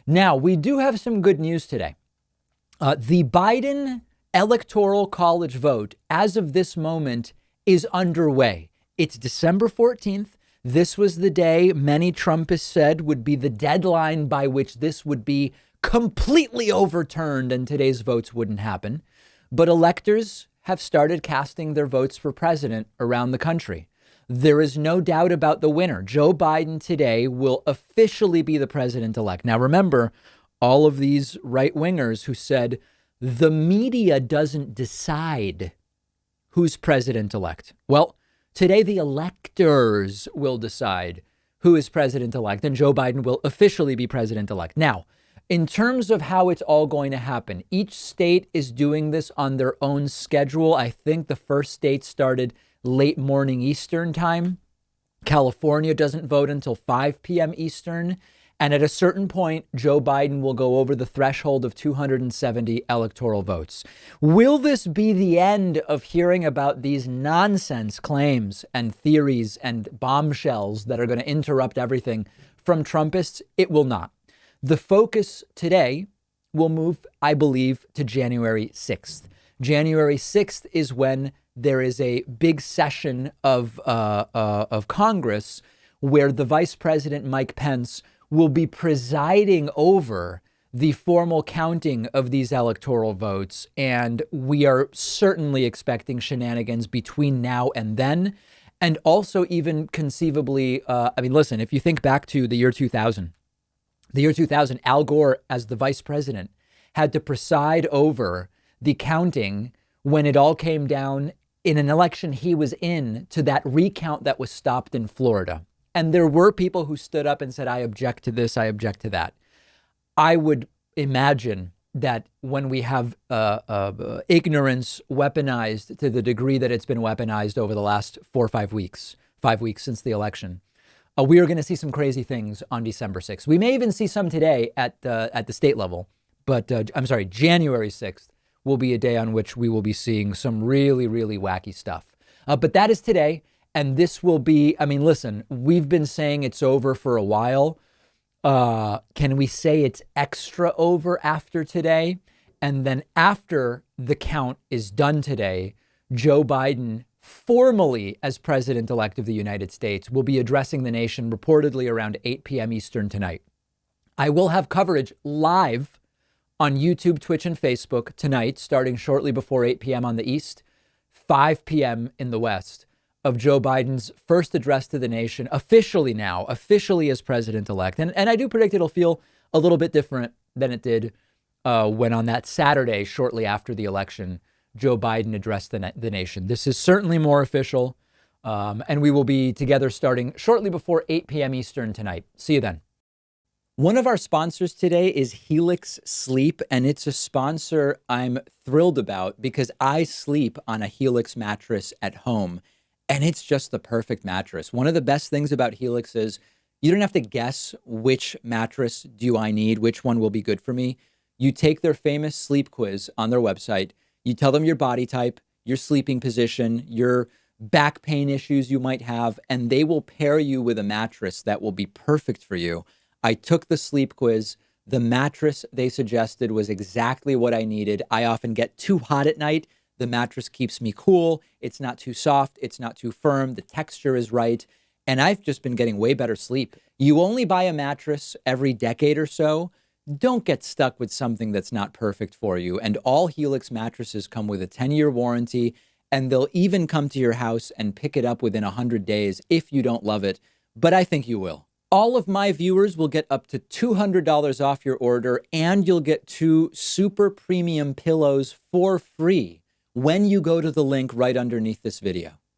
Now, we do have some good news today. The Biden Electoral College vote, as of this moment, is underway. It's December 14th. This was the day many Trumpists said would be the deadline by which this would be completely overturned and today's votes wouldn't happen. But electors have started casting their votes for president around the country. There is no doubt about the winner. Joe Biden today will officially be the president-elect. Now, remember, all of these right-wingers who said the media doesn't decide who's president-elect. Well, today the electors will decide who is president-elect, and Joe Biden will officially be president-elect. Now, in terms of how it's all going to happen, each state is doing this on their own schedule. I think the first state started late morning Eastern time. California doesn't vote until 5 p.m. Eastern. And at a certain point, Joe Biden will go over the threshold of 270 electoral votes. Will this be the end of hearing about these nonsense claims and theories and bombshells that are going to interrupt everything from Trumpists? It will not. The focus today will move, I believe, to January 6th. January 6th is when there is a big session of Congress where the Vice President, Mike Pence, will be presiding over the formal counting of these electoral votes. And we are certainly expecting shenanigans between now and then. And also even conceivably, listen, if you think back to the year 2000, Al Gore, as the vice president, had to preside over the counting when it all came down in an election he was in to that recount that was stopped in Florida. And there were people who stood up and said, I object to this, I object to that. I would imagine that when we have ignorance weaponized to the degree that it's been weaponized over the last 4 or 5 weeks, 5 weeks since the election, we are going to see some crazy things on December 6th. We may even see some today at the state level, but January 6th will be a day on which we will be seeing some really, really wacky stuff. But that is today. And this will be, listen, we've been saying it's over for a while. Can we say it's extra over after today? And then after the count is done today, Joe Biden, formally as president-elect of the United States, will be addressing the nation reportedly around 8 p.m. Eastern tonight. I will have coverage live on YouTube, Twitch, and Facebook tonight, starting shortly before 8 p.m. on the East, 5 p.m. in the West, of Joe Biden's first address to the nation, officially as president-elect. And I do predict it'll feel a little bit different than it did when on that Saturday, shortly after the election, Joe Biden addressed the nation. This is certainly more official, and we will be together starting shortly before 8 p.m. Eastern tonight. See you then. One of our sponsors today is Helix Sleep, and it's a sponsor I'm thrilled about because I sleep on a Helix mattress at home. And it's just the perfect mattress. One of the best things about Helix is you don't have to guess which mattress do I need, which one will be good for me. You take their famous sleep quiz on their website. You tell them your body type, your sleeping position, your back pain issues you might have, and they will pair you with a mattress that will be perfect for you. I took the sleep quiz. The mattress they suggested was exactly what I needed. I often get too hot at night. The mattress keeps me cool. It's not too soft. It's not too firm. The texture is right. And I've just been getting way better sleep. You only buy a mattress every decade or so. Don't get stuck with something that's not perfect for you. And all Helix mattresses come with a 10-year warranty, and they'll even come to your house and pick it up within 100 days if you don't love it. But I think you will. All of my viewers will get up to $200 off your order, and you'll get 2 super premium pillows for free when you go to the link right underneath this video.